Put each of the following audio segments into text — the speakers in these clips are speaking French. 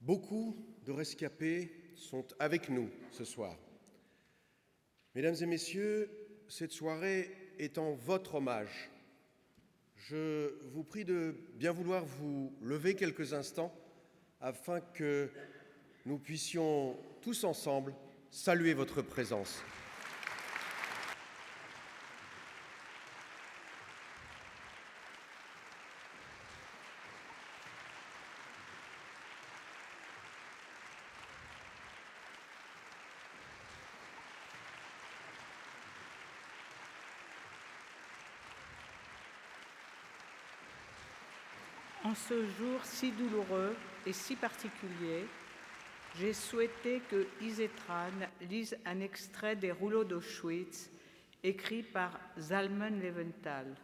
Beaucoup de rescapés sont avec nous ce soir. Mesdames et messieurs, cette soirée est en votre hommage. Je vous prie de bien vouloir vous lever quelques instants afin que nous puissions tous ensemble saluer votre présence. En ce jour si douloureux et si particulier, j'ai souhaité que Isetran lise un extrait des rouleaux d'Auschwitz écrits par Zalman Leventhal.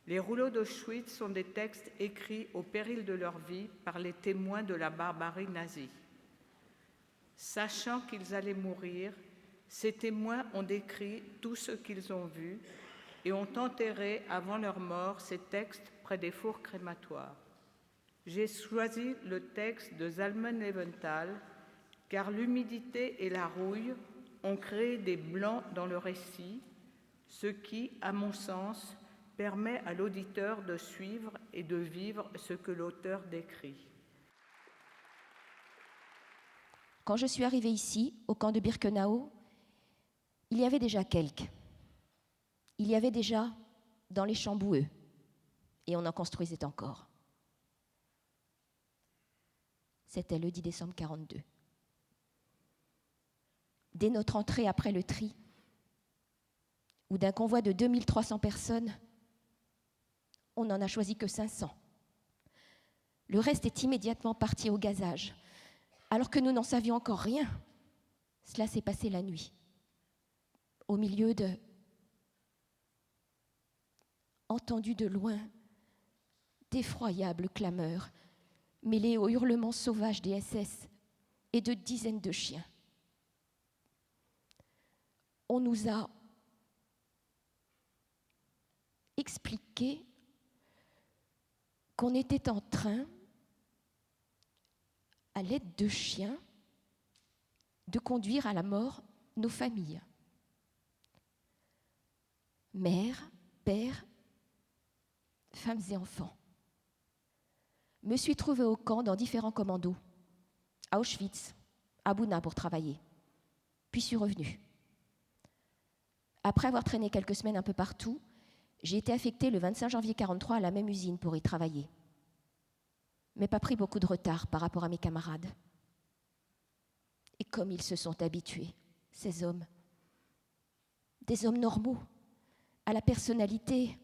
Les rouleaux d'Auschwitz sont des textes écrits au péril de leur vie par les témoins de la barbarie nazie. Sachant qu'ils allaient mourir, ces témoins ont décrit tout ce qu'ils ont vu et ont enterré avant leur mort ces textes près des fours crématoires. J'ai choisi le texte de Zalman Leventhal car l'humidité et la rouille ont créé des blancs dans le récit, ce qui, à mon sens, permet à l'auditeur de suivre et de vivre ce que l'auteur décrit. Quand je suis arrivée ici, au camp de Birkenau, il y avait déjà quelques. Il y avait déjà dans les champs boueux, et on en construisait encore. C'était le 10 décembre 1942. Dès notre entrée après le tri, où d'un convoi de 2300 personnes, on n'en a choisi que 500. Le reste est immédiatement parti au gazage, alors que nous n'en savions encore rien. Cela s'est passé la nuit, au milieu de... entendu de loin d'effroyables clameurs mêlées aux hurlements sauvages des SS et de dizaines de chiens. On nous a expliqué qu'on était en train, à l'aide de chiens, de conduire à la mort nos familles. Mères, pères, femmes et enfants. Me suis trouvée au camp dans différents commandos, à Auschwitz, à Bouna pour travailler, puis suis revenue. Après avoir traîné quelques semaines un peu partout, j'ai été affectée le 25 janvier 1943 à la même usine pour y travailler, mais pas pris beaucoup de retard par rapport à mes camarades. Et comme ils se sont habitués, ces hommes, des hommes normaux, à la personnalité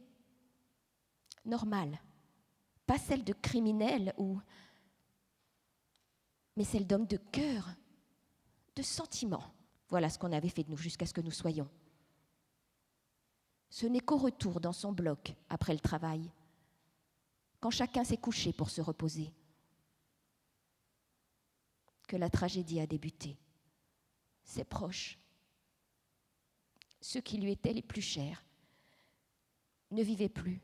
normale, pas celle de criminels mais celle d'hommes de cœur, de sentiments. Voilà ce qu'on avait fait de nous jusqu'à ce que nous soyons. Ce n'est qu'au retour dans son bloc, après le travail, quand chacun s'est couché pour se reposer, que la tragédie a débuté. Ses proches, ceux qui lui étaient les plus chers, ne vivaient plus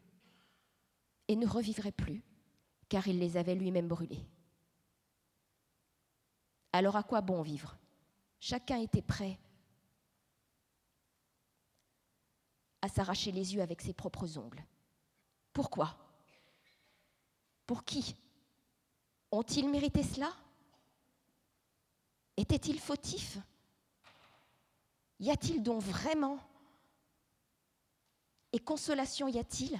et ne revivraient plus, car il les avait lui-même brûlés. Alors à quoi bon vivre ? Chacun était prêt à s'arracher les yeux avec ses propres ongles. Pourquoi ? Pour qui ? Ont-ils mérité cela ? Étaient-ils fautifs ? Y a-t-il donc vraiment ? Et consolation y a-t-il ?